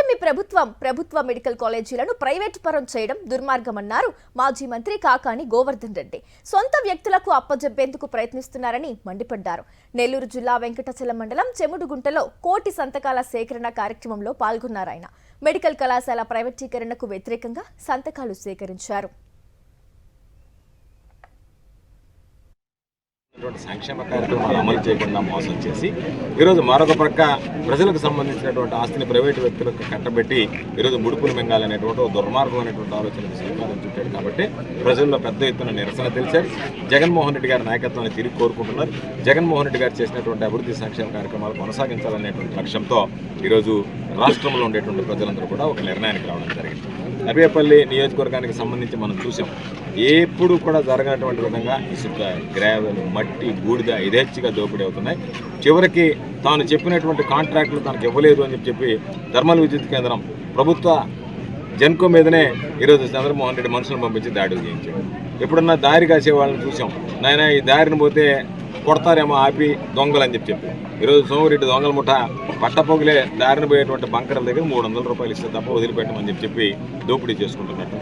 కూటమి ప్రభుత్వ medical కాలేజీలను private పరం చేయడం దుర్మార్గమన్నారు మాజీ మంత్రి కాకాని గోవర్ధన్ రెడ్డి. సొంత వ్యక్తులకు అప్పజెప్పేందుకు ప్రయత్నిస్తున్నారని మండిపడ్డారు. నెల్లూరు జిల్లా వెంకటాచలం మండలం చెముడుగుంటలో 1 కోటి సంతకాల సేకరణ కార్యక్రమంలో పాల్గొన్నారు ఆయన. మెడికల్ కళాశాల ప్రైవేటీకరణకు వ్యతిరేకంగా సంతకాలు సేకరించారు. సంక్షేమ కార్యక్రమాలు అమలు చేయకుండా మోసం చేసి ఈరోజు మరొక ప్రక్క ప్రజలకు సంబంధించినటువంటి ఆస్తిని ప్రైవేటు వ్యక్తులకు కట్టబెట్టి ఈరోజు ముడుపులు మింగాలనేటువంటి దుర్మార్గమైనటువంటి ఆలోచనకు శ్రీకారం చుట్టాడు. కాబట్టి ప్రజల్లో పెద్ద ఎత్తున నిరసన తెలిసారు. జగన్మోహన్ రెడ్డి గారి నాయకత్వాన్ని తిరిగి కోరుకుంటున్నారు. జగన్మోహన్ రెడ్డి గారు చేసినటువంటి అభివృద్ధి సంక్షేమ కార్యక్రమాలు కొనసాగించాలనేటువంటి లక్ష్యంతో ఈరోజు రాష్ట్రంలో ఉండేటువంటి ప్రజలందరూ కూడా ఒక నిర్ణయానికి రావడం జరిగింది. నర్వేపల్లి నియోజకవర్గానికి సంబంధించి మనం చూసాం, ఎప్పుడు కూడా జరగనటువంటి విధంగా ఇసుక, గ్రావెల్, మట్టి, బూడిద యథేచ్ఛగా దోపిడీ అవుతున్నాయి. చివరికి తాను చెప్పినటువంటి కాంట్రాక్టులు తనకు ఇవ్వలేదు అని చెప్పి థర్మల్ విద్యుత్ కేంద్రం ప్రభుత్వ జెన్కో మీదనే ఈరోజు చంద్రమోహన్ రెడ్డి మనుషులను పంపించి దాడులు చేయించాడు. ఎప్పుడన్నా దారి కాసే వాళ్ళని చూసాం, నాయన ఈ దారిని పోతే కొడతారేమో ఆపి దొంగలు అని చెప్పి ఈరోజు సోమిరెడ్డి దొంగల ముఠ పట్టపొగిలే దారిని పోయేటువంటి బంకర్ల దగ్గర 300 రూపాయలు ఇస్తే తప్ప వదిలిపెట్టమని చెప్పి దోపిడీ చేసుకుంటున్నట్టు